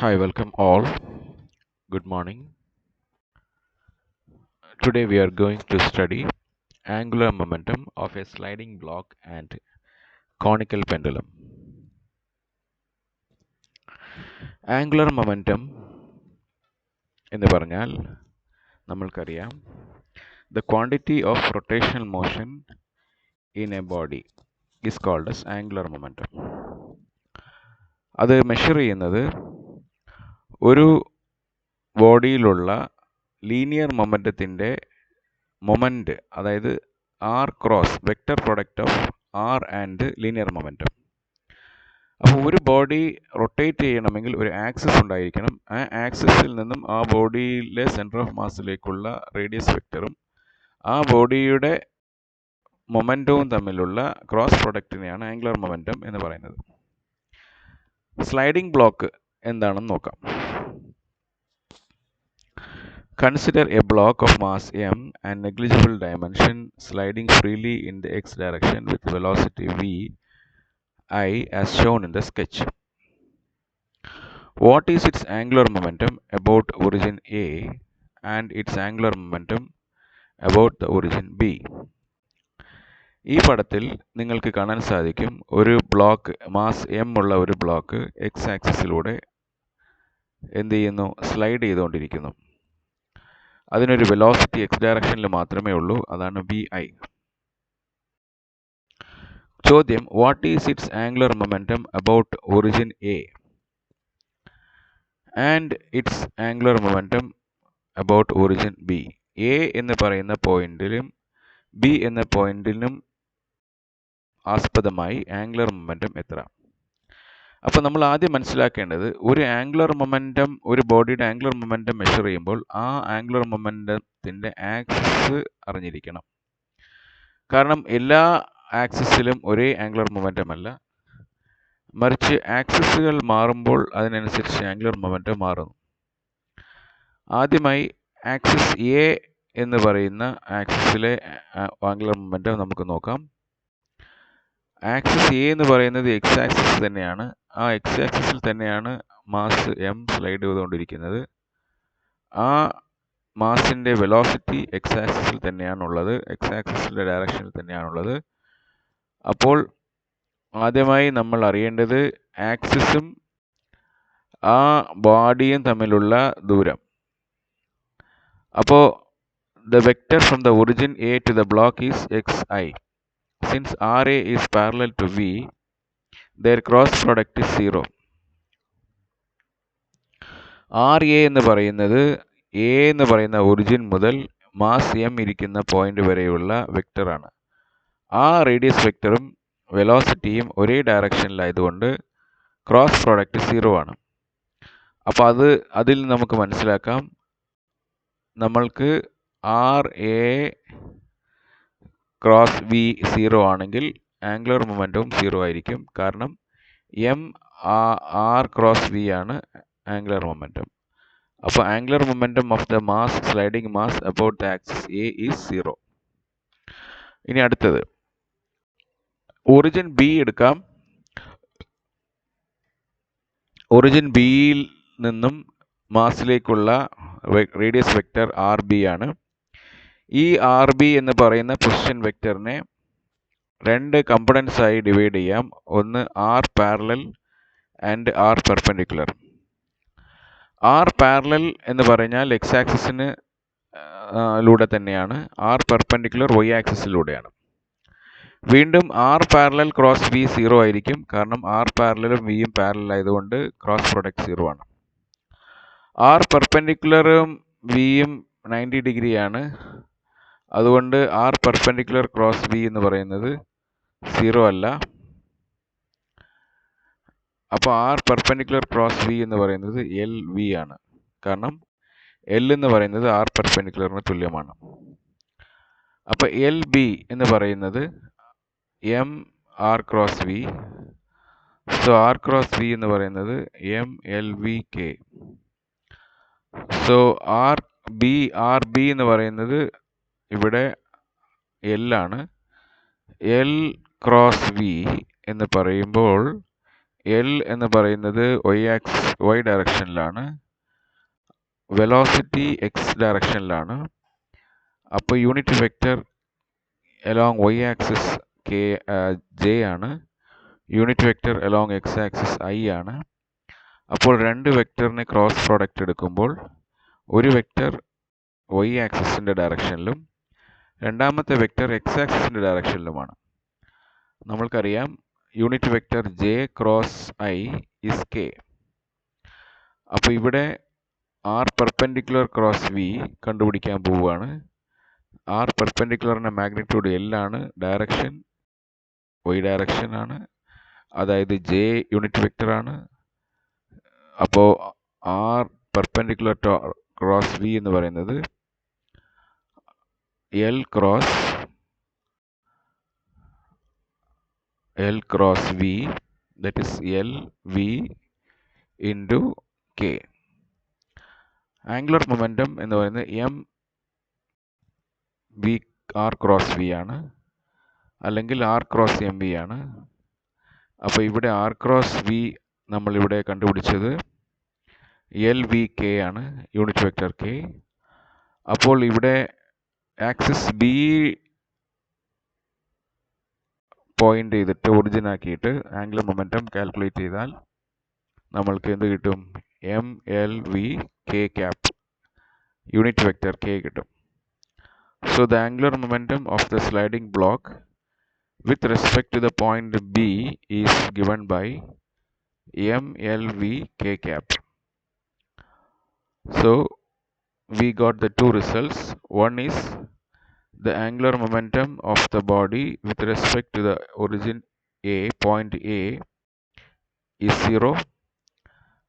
Hi, welcome all. Good morning. Today we are going to study angular momentum of a sliding block and conical pendulum. Angular momentum എന്ന് പറഞ്ഞാൽ നമ്മൾക്കറിയാം the quantity of rotational motion in a body is called as angular momentum. അത് measure ചെയ്യുന്നത് ഒരു ബോഡിയിലുള്ള linear മൊമെൻറ്റത്തിൻ്റെ moment, അതായത് R cross vector product of R and linear momentum. അപ്പോൾ ഒരു ബോഡി റൊട്ടേറ്റ് ചെയ്യണമെങ്കിൽ ഒരു ആക്സിസ് ഉണ്ടായിരിക്കണം. ആ ആക്സിസിൽ നിന്നും ആ ബോഡിയിലെ സെൻറ്റർ ഓഫ് മാസിലേക്കുള്ള റേഡിയസ് വെക്റ്ററും ആ ബോഡിയുടെ മൊമെൻറ്റവും തമ്മിലുള്ള ക്രോസ് പ്രൊഡക്റ്റിനെയാണ് ആംഗുലർ മൊമെൻറ്റം എന്ന് പറയുന്നത്. സ്ലൈഡിംഗ് ബ്ലോക്ക് എന്താണെന്ന് നോക്കാം. Consider a block of mass m and negligible dimension sliding freely in the x direction with velocity v I as shown in the sketch. What is its angular momentum about origin A and its angular momentum about the origin B? ഈ പടത്തിൽ നിങ്ങൾക്ക് കാണാൻ സാധിക്കും ഒരു block mass M ഉള്ള ഒരു block X ആക്സിസിലൂടെ എന്ത് ചെയ്യുന്നു, സ്ലൈഡ് ചെയ്തുകൊണ്ടിരിക്കുന്നു. അതിനൊരു വെലോസിറ്റി എക്സ് ഡയറക്ഷനിൽ മാത്രമേ ഉള്ളൂ, അതാണ് വി ഐ. ചോദ്യം, what is it's angular momentum about origin A and it's angular momentum about origin B. A എന്ന് പറയുന്ന പോയിന്റിലും ബി എന്ന പോയിന്റിനും ആസ്പദമായി ആംഗുലർ മൊമെൻറ്റം എത്ര? അപ്പോൾ നമ്മൾ ആദ്യം മനസ്സിലാക്കേണ്ടത്, ഒരു ആംഗുലർ മൊമെൻറ്റം, ഒരു ബോഡിയുടെ ആംഗുലർ മൊമെൻറ്റം മെഷർ ചെയ്യുമ്പോൾ ആ ആംഗുലർ മൊമെൻറ്റത്തിൻ്റെ ആക്സിസ് അറിഞ്ഞിരിക്കണം. കാരണം എല്ലാ ആക്സിസിലും ഒരേ ആംഗുലർ മൊമെൻറ്റം അല്ല, മറിച്ച് ആക്സിസുകൾ മാറുമ്പോൾ അതിനനുസരിച്ച് ആംഗുലർ മൊമെൻറ്റം മാറുന്നു. ആദ്യമായി ആക്സിസ് എ എന്ന് പറയുന്ന ആക്സിസിലെ ആംഗുലർ മൊമെൻറ്റം നമുക്ക് നോക്കാം. ആക്സിസ് എ എന്ന് പറയുന്നത് എക്സ് ആക്സിസ് തന്നെയാണ്. ആ എക്സ് ആക്സിസിൽ തന്നെയാണ് മാസ് എം സ്ലൈഡ് ചെയ്തുകൊണ്ടിരിക്കുന്നത്. ആ മാസിൻ്റെ വെലോസിറ്റി എക്സ് ആക്സിസിൽ തന്നെയാണുള്ളത്, എക്സ് ആക്സിസിൻ്റെ ഡയറക്ഷനിൽ തന്നെയാണുള്ളത്. അപ്പോൾ ആദ്യമായി നമ്മൾ അറിയേണ്ടത് ആക്സിസും ആ ബോഡിയും തമ്മിലുള്ള ദൂരം. അപ്പോൾ the vector from the origin A to the block is xi. Since RA is parallel to V, their cross product is 0. RA എന്ന് പറയുന്നത് A എന്ന് പറയുന്ന ഒറിജിൻ മുതൽ മാസ് എം ഇരിക്കുന്ന പോയിന്റ് വരെയുള്ള വെക്റ്ററാണ്. ആ റേഡിയസ് വെക്റ്ററും വെലോസിറ്റിയും ഒരേ ഡയറക്ഷനിലായതുകൊണ്ട് ക്രോസ് പ്രോഡക്റ്റ് 0 ആണ്. അപ്പോൾ അതിൽ നമുക്ക് മനസ്സിലാക്കാം, നമ്മൾക്ക് ആർ എ ക്രോസ് വി 0 ആണെങ്കിൽ ആംഗുലർ മൊമെൻറ്റവും 0 ആയിരിക്കും. കാരണം എം ആർ ക്രോസ് വി ആണ് ആംഗുലർ മൊമെൻറ്റം. അപ്പോൾ angular momentum of the mass sliding mass about the axis A is 0. ഇനി അടുത്തത് ഒറിജിൻ ബി എടുക്കാം. ഒറിജിൻ ബിയിൽ നിന്നും മാസിലേക്കുള്ള റേഡിയസ് വെക്റ്റർ ആർ ബി ആണ്. ഈ ആർ ബി എന്ന് പറയുന്ന പൊസിഷൻ വെക്റ്ററിനെ രണ്ട് കമ്പണൻസ് ആയി ഡിവൈഡ് ചെയ്യാം. ഒന്ന് R parallel and are perpendicular. R parallel എന്ന് പറഞ്ഞാൽ എക്സ് ആക്സിസിന് ലൂടെ തന്നെയാണ്, ആർ പെർപെൻഡിക്കുലർ വൈ ആക്സിസിലൂടെയാണ്. വീണ്ടും ആർ പാരലൽ ക്രോസ് വി 0 ആയിരിക്കും. കാരണം ആർ പാരലലും വിയും പാരലൽ ആയതുകൊണ്ട് ക്രോസ് പ്രൊഡക്റ്റ് 0 ആണ്. ആർ പെർപെൻഡിക്കുലറും വിയും 90 ഡിഗ്രിയാണ്. അതുകൊണ്ട് ആർ പെർപെൻഡിക്കുലർ ക്രോസ് വി എന്ന് പറയുന്നത് 0 അല്ല. അപ്പോൾ ആർ പെർപെൻഡിക്കുലർ ക്രോസ് വി എന്ന് പറയുന്നത് എൽ വി ആണ്. കാരണം എൽ എന്ന് പറയുന്നത് ആർ പെർപെൻഡിക്കുലറിന് തുല്യമാണ്. അപ്പോൾ എൽ ബി എന്ന് പറയുന്നത് M R cross V. So R cross V എന്ന് പറയുന്നത് M L V K. So R B എന്ന് പറയുന്നത് ഇവിടെ എൽ ആണ്. എൽ ക്രോസ് വി എന്ന് പറയുമ്പോൾ L എന്ന് പറയുന്നത് y ഡയറക്ഷനിലാണ്, വെലോസിറ്റി x ഡയറക്ഷനിലാണ്. അപ്പോൾ unit vector along y axis j ആണ്, unit vector along x axis i ആണ്. അപ്പോൾ രണ്ട് വെക്റ്ററിനെ ക്രോസ് പ്രോഡക്റ്റ് എടുക്കുമ്പോൾ ഒരു വെക്റ്റർ y ആക്സിസിൻ്റെ ഡയറക്ഷനിലും രണ്ടാമത്തെ വെക്റ്റർ x ആക്സിസിൻ്റെ ഡയറക്ഷനിലുമാണ്. നമ്മൾക്കറിയാം unit vector j cross i is k. അപ്പോൾ ഇവിടെ r പെർപെൻഡിക്കുലർ ക്രോസ് v കണ്ടുപിടിക്കാൻ പോവുകയാണ്. r പെർപെൻഡിക്കുലറിൻ്റെ മാഗ്നിറ്റ്യൂഡ് L ആണ്, ഡയറക്ഷൻ y ഡയറക്ഷൻ ആണ്, അതായത് j യൂണിറ്റ് വെക്റ്റർ ആണ്. അപ്പോൾ r പെർപെൻഡിക്കുലർ ക്രോസ് v എന്ന് പറയുന്നത് L cross v, that is LV into k. Angular momentum എന്ന് പറയുന്നത് r ക്രോസ് v ആണ്, അല്ലെങ്കിൽ r ക്രോസ് mv ആണ്. അപ്പോൾ ഇവിടെ r ക്രോസ് v നമ്മളിവിടെ കണ്ടുപിടിച്ചത് LVK ആണ്, യൂണിറ്റ് വെക്റ്റർ k. അപ്പോൾ ഇവിടെ ആക്സിസ് B പോയിന്റ് ചെയ്തിട്ട് ഒറിജിൻ ആക്കിയിട്ട് ആംഗുലർ മൊമെൻറ്റം കാൽക്കുലേറ്റ് ചെയ്താൽ നമ്മൾക്ക് എന്ത് കിട്ടും? MLVK cap, unit vector k കിട്ടും. So the angular momentum of the sliding block with respect to the point B is given by MLVK cap. So we got the two results. One is the angular momentum of the body with respect to the origin A, point A, is 0.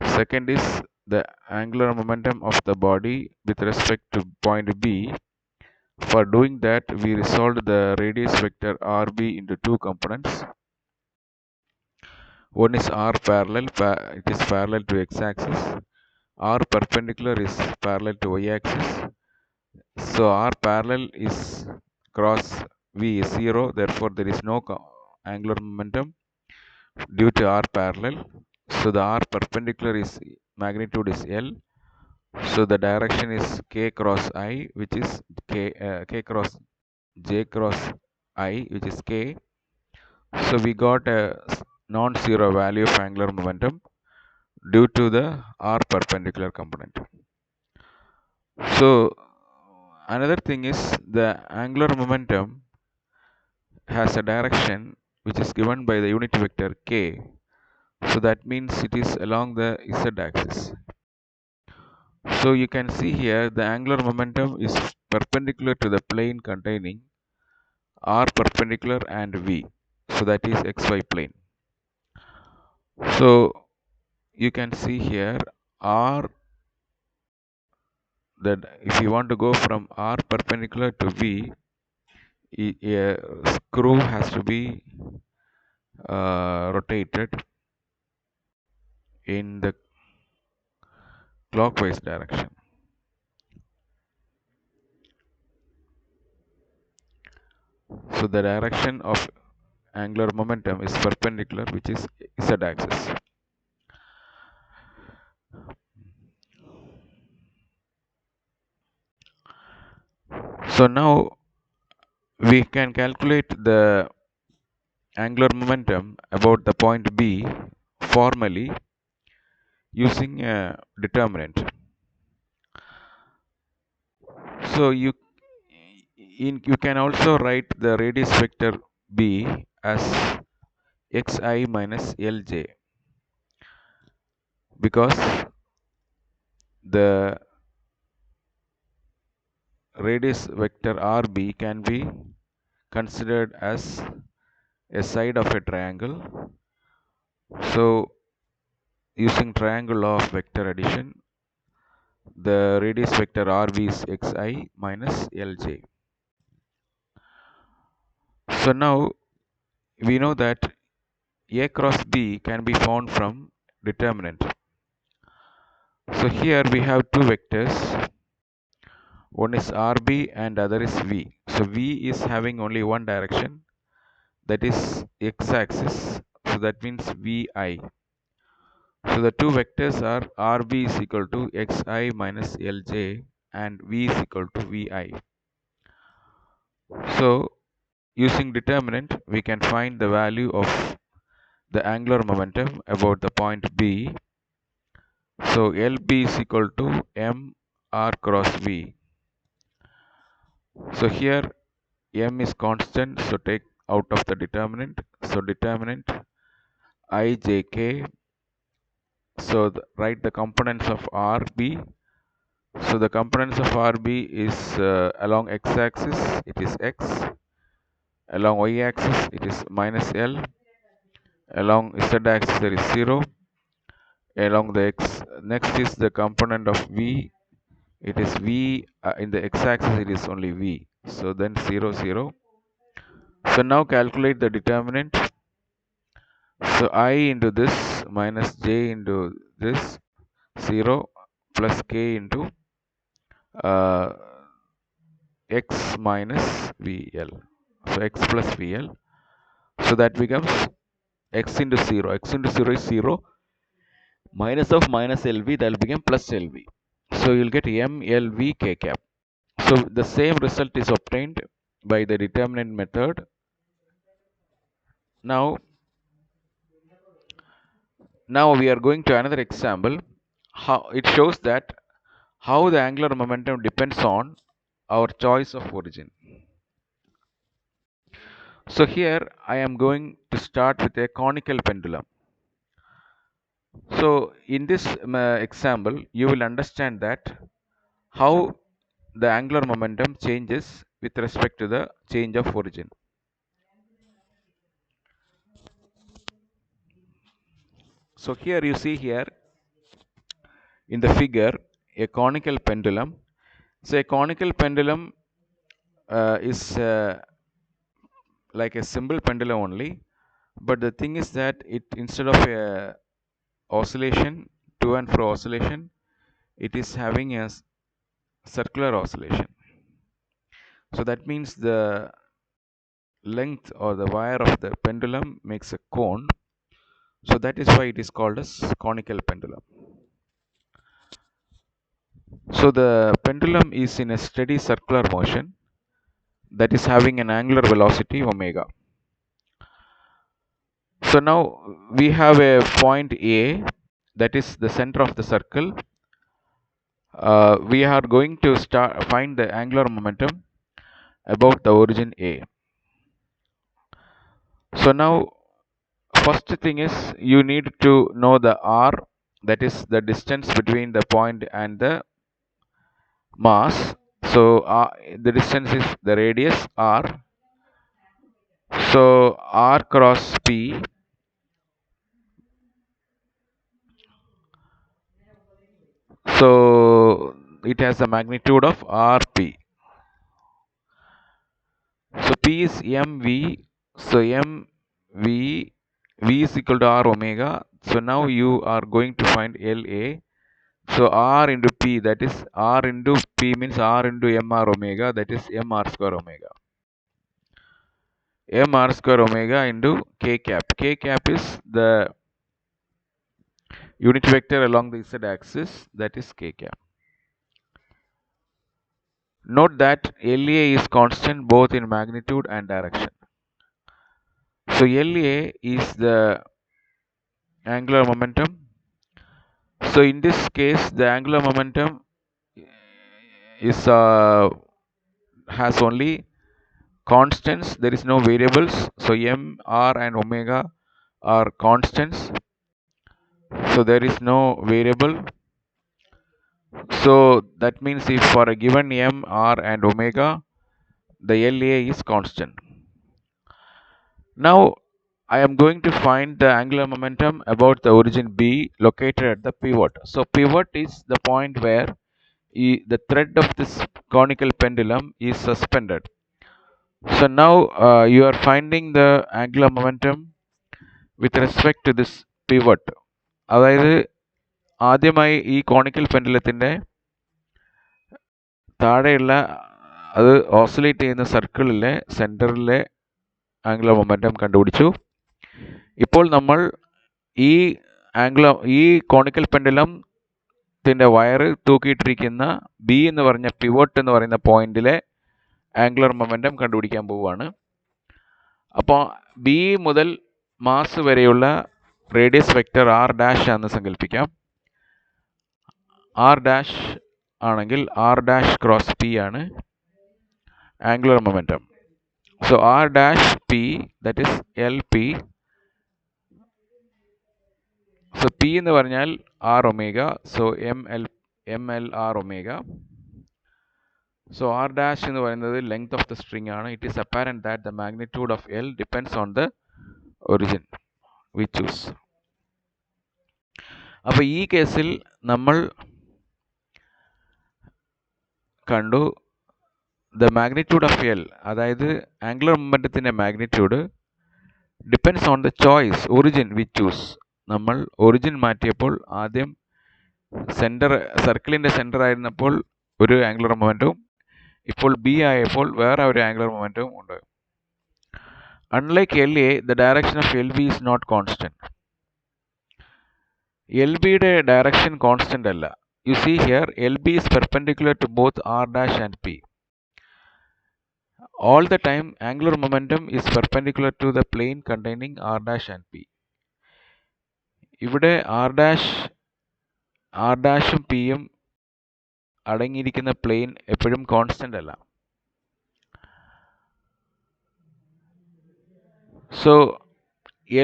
Second is the angular momentum of the body with respect to point B. For doing that, we resolved the radius vector RB into two components. One is R parallel, it is parallel to x-axis. R perpendicular is parallel to y-axis. So R parallel is cross V is 0, therefore there is no angular momentum due to R parallel. So the R perpendicular is magnitude is L. So the direction is k cross I, which is k cross j cross I, which is k. So we got a non-zero value of angular momentum due to the R perpendicular component. So another thing is the angular momentum has a direction which is given by the unit vector k. So that means it is along the z axis. So you can see here the angular momentum is perpendicular to the plane containing R perpendicular and V. So that is xy plane. So you can see here R, that if you want to go from R perpendicular to V, a screw has to be rotated in the clockwise direction. So the direction of angular momentum is perpendicular, which is z axis. So now we can calculate the angular momentum about the point B formally using a determinant. So you can also write the radius vector B as xi minus lj, because the radius vector RB can be considered as a side of a triangle. So using triangle law of vector addition, the radius vector RB is xi minus lj. So now we know that A cross B can be found from determinant. So here we have two vectors. One is RB and other is V. So V is having only one direction, that is x-axis. So that means VI. So the two vectors are RB is equal to xi minus Lj and V is equal to Vi. So using determinant, we can find the value of the angular momentum about the point B. So LB is equal to M R cross V. So here M is constant, so take out of the determinant. So determinant IJK. So write the components of RB. So the components of RB is along x-axis, it is x. Along y-axis, it is minus L. Along z-axis, there is 0. Along the x, next is the component of V. It is V. In the x-axis, it is only V. So then 0, 0. So now calculate the determinant. So I into this minus j into this 0 plus k into uh, x minus VL. So x plus VL. So that becomes x into 0. X into 0 is 0. Minus of minus LV, that will become plus LV. So you'll get MLV K cap. So the same result is obtained by the determinant method. Now we are going to another example. How it shows that how the angular momentum depends on our choice of origin. So here I am going to start with a conical pendulum. So in this example, you will understand that how the angular momentum changes with respect to the change of origin. So here you see here in the figure a conical pendulum. So a conical pendulum is like a simple pendulum only, but the thing is that it, instead of a oscillation, to and fro oscillation, it is having a circular oscillation. So that means the length or the wire of the pendulum makes a cone. So that is why it is called as conical pendulum. So the pendulum is in a steady circular motion that is having an angular velocity omega. So now we have a point A, that is the center of the circle. We are going to find the angular momentum about the origin A. So now first thing is you need to know the R, that is the distance between the point and the mass. So the distance is the radius R. So R cross P, so it has a magnitude of RP. So P is MV. So MV, V is equal to R omega. So now you are going to find LA. So R into P, that is R into P means R into MR omega, that is MR square omega. MR square omega into K cap. K cap is the unit vector along the Z axis, that is K cap. Note that LA is constant both in magnitude and direction. So LA is the angular momentum. So in this case, the angular momentum is has only constants. There is no variables. So M, R, and omega are constants. So there is no variable. So that means if for a given M, R, and omega, the LA is constant. Now I am going to find the angular momentum about the origin B located at the pivot. So pivot is the point where the thread of this conical pendulum is suspended. So now you are finding the angular momentum with respect to this pivot. അതായത് ആദ്യമായി ഈ conical പെൻഡുലത്തിൻ്റെ താഴെയുള്ള അത് oscillate ചെയ്യുന്ന സർക്കിളിലെ സെൻറ്ററിലെ angular momentum കണ്ടുപിടിച്ചു. ഇപ്പോൾ നമ്മൾ ഈ ഈ കോണിക്കൽ പെൻഡുലത്തിൻ്റെ വയർ തൂക്കിയിട്ടിരിക്കുന്ന ബി എന്ന് പറഞ്ഞ പിവോട്ട് എന്ന് പറയുന്ന പോയിന്റിലെ ആംഗുലർ മൊമെൻറ്റം കണ്ടുപിടിക്കാൻ പോവുകയാണ്. അപ്പോൾ ബി മുതൽ മാസ് വരെയുള്ള റേഡിയസ് വെക്റ്റർ ആർ ഡാഷ് ആണെന്ന് സങ്കല്പിക്കാം. ആർ ഡാഷ് ആണെങ്കിൽ ആർ ഡാഷ് ക്രോസ് പി ആണ് angular momentum. So R dash P, that is L P. So P എന്ന് പറഞ്ഞാൽ R omega. So M L R omega. So R dash എന്ന് പറയുന്നത് length of the string ആണ്. It is apparent that the magnitude of L depends on the origin we choose. അപ്പോൾ ഈ കേസിൽ നമ്മൾ കണ്ടു ദ മാഗ്നിറ്റ്യൂഡ് ഓഫ് എൽ, അതായത് angular മൊമെൻറ്റത്തിൻ്റെ magnitude depends on the choice origin we choose. നമ്മൾ origin മാറ്റിയപ്പോൾ ആദ്യം സർക്കിളിൻ്റെ സെൻറ്റർ ആയിരുന്നപ്പോൾ ഒരു ആംഗുലർ മൊമെൻറ്റവും ഇപ്പോൾ ബി ആയപ്പോൾ വേറെ ഒരു ആംഗുലർ മൊമെൻറ്റവും ഉണ്ട്. Unlike L A, the direction of L B is not constant. L ബിയുടെ ഡയറക്ഷൻ കോൺസ്റ്റൻ്റ് അല്ല. You see here L B is perpendicular to both R dash and P. All the time angular momentum is perpendicular to the plane containing r dash and p. ഇവിടെ r ഡാഷും പിയും അടങ്ങിയിരിക്കുന്ന plain എപ്പോഴും constant അല്ല. So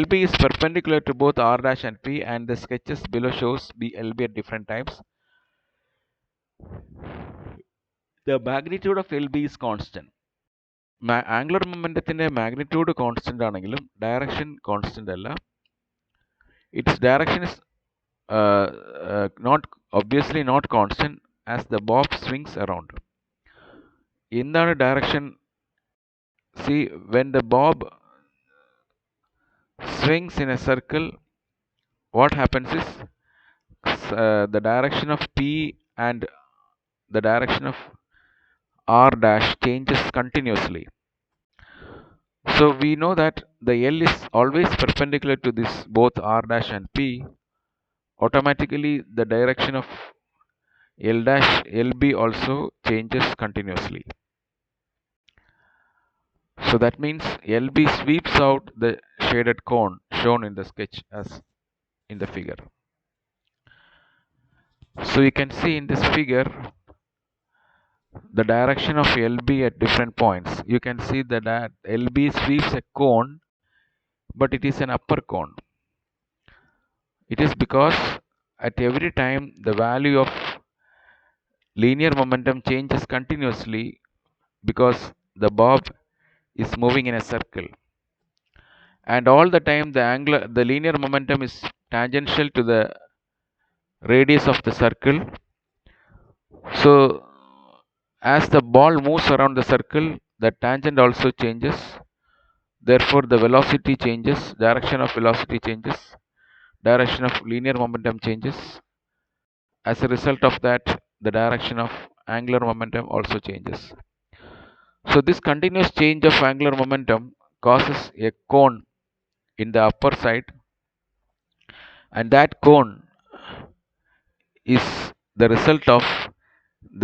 LB is perpendicular to both r dash and p, and the sketches below shows LB at different times. The magnitude of LB is constant. Angular മൊമെൻറ്റത്തിൻ്റെ magnitude constant ആണെങ്കിലും direction constant അല്ല. It's direction is obviously not constant as the bob swings around. എന്താണ് direction? See, when the bob swings in a circle, what happens is the direction of p and the direction of r dash changes continuously. So we know that the L is always perpendicular to this both r dash and p. Automatically the direction of LB also changes continuously. So that means LB sweeps out the shaded cone shown in the sketch as in the figure. So you can see in this figure the direction of LB at different points. You can see that LB sweeps a cone, but it is an upper cone. It is because at every time the value of linear momentum changes continuously because the bob is moving in a circle, and all the time the linear momentum is tangential to the radius of the circle. So as the ball moves around the circle, the tangent also changes. Therefore the velocity changes, direction of velocity changes, direction of linear momentum changes. As a result of that, the direction of angular momentum also changes. So this continuous change of angular momentum causes a cone in the upper side, and that cone is the result of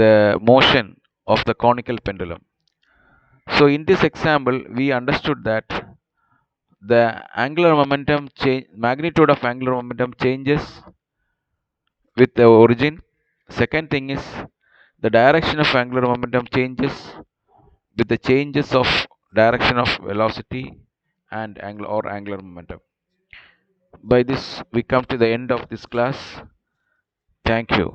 the motion of the conical pendulum. So in this example, we understood that the angular momentum magnitude of angular momentum changes with the origin. Second thing is the direction of angular momentum changes with the changes of direction of velocity and angular momentum. By this we come to the end of this class. Thank you.